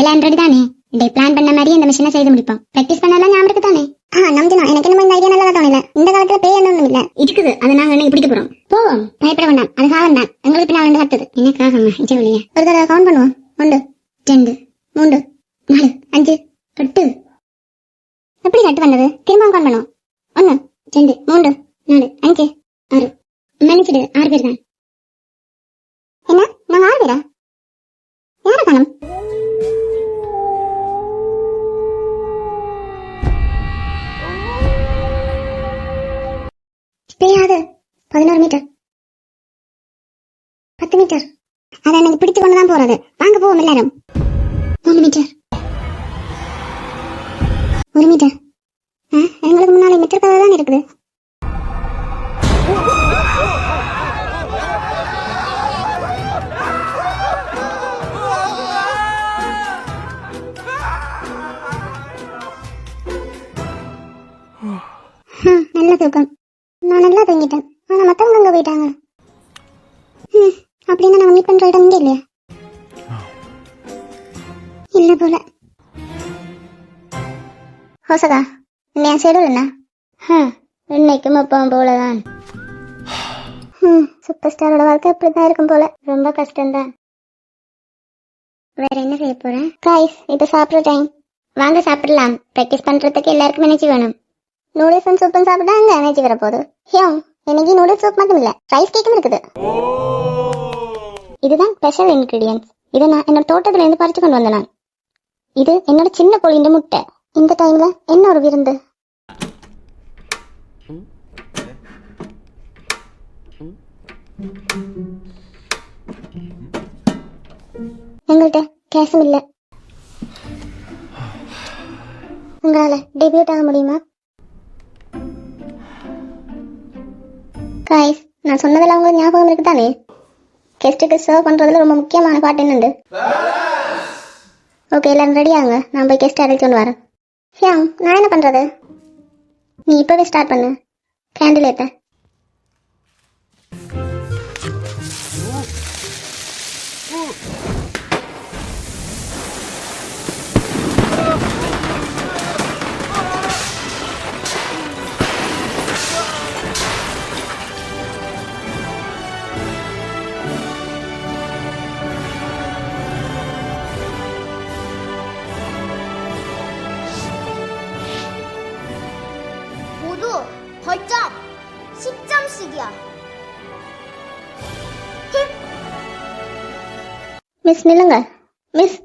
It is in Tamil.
எல்லாம் ரெடி தானே? டே பிளான் பண்ண மாதிரி இந்த மிஷினை செய்து முடிப்போம். பிராக்டிஸ் பண்ணலாம் ஞாபகம் இருக்கு தானே? நம்பினா எனக்கு என்னமோ இந்த ஐடியா நல்லா தோணல. இந்த காலத்துல பேய் ஒன்றும் இல்ல இருக்குது. அதை நாங்க இன்னைக்கு பிடிக்க போறோம். போவோம், பயப்பட வேண்டாம். அது காகம் தான். எங்களுக்கு பின்னால் ரெண்டு கத்துது. என்ன காகம்? வெளியே ஒரு தடவை கவுண்ட் பண்ணுவோம். 1 2 3 4 5 8. எப்படி கட்டு பண்ணது? திரும்ப கவுண்ட் பண்ணுவோம். 1 2 3 4 5 6. மன்னிச்சிடு, 6 பேர் தான். என்ன, நாங்க 6 பேரா? யார காணும்? பேயாது. 11 மீட்டர் 10 மீட்டர். அதை எனக்கு பிடித்து கொண்டுதான் போறது. வாங்க போவோம் எல்லாரும். 3 மீட்டர் 1 மீட்டர். எங்களுக்கு முன்னாலே மீட்டர் கதை தான் இருக்குது. நல்ல தூக்கம். நான் நல்லா தூங்கிட்டேன். ஆனா மத்தவங்க அங்க போயிட்டாங்க. அப்படின்னா நாங்க மீட் பண்ற இடம் இங்க இல்லையா? இல்ல போல. ஹோசகா, இல்லையா ஷெடியூல் என்ன? இன்னைக்கும் அப்பவும் போலதான். சூப்பர் ஸ்டாரோட வாழ்க்கை இப்படிதான் இருக்கும் போல. ரொம்ப கஷ்டம்தான். வேற என்ன செய்ய போறேன்? கைஸ், இப்ப சாப்பிட்ற டைம். வாங்க சாப்பிடலாம். பிராக்டிஸ் பண்றதுக்கு எல்லாருக்கும் எனர்ஜி வேணும். நூடுல்ஸ் அண்ட் சூப்பும் சாப்பிட்டா அங்க எனர்ஜி வர போகுது. இன்னைக்கு நூடுல்ஸ் சூப் மட்டும் இல்ல, ரைஸ் கேக்கும் இருக்குது. இதுதான் ஸ்பெஷல் இன்கிரீடியன்ஸ். இதை நான் என்னோட தோட்டத்துல இருந்து பறிச்சு கொண்டு வந்தேன். இது என்னோட சின்ன கோழியின் முட்டை. இந்த டைம்ல என்ன ஒரு விருந்து. எங்கள்கிட்ட கேஷும் இல்ல. உங்களால டெபியூட் ஆக முடியுமா? காய்ஸ், நான் சொன்னதெல்லாம் உங்களுக்கு ஞாபகம் இருக்குதானே? கெஸ்ட்டுக்கு சர்வ் பண்றதுல ரொம்ப முக்கியமான பாட்டு என்னண்டு? ஓகே, எல்லாரும் ரெடி ஆகுங்க. நான் போய் கெஸ்ட் அழைச்சு கொண்டு வரேன். நான் என்ன பண்றது? நீ இப்பவே ஸ்டார்ட் பண்ணு. கேண்டில் ஏத்த. 벌점 10점씩이야. மிஸ் நில்லுங்க. மிஸ்,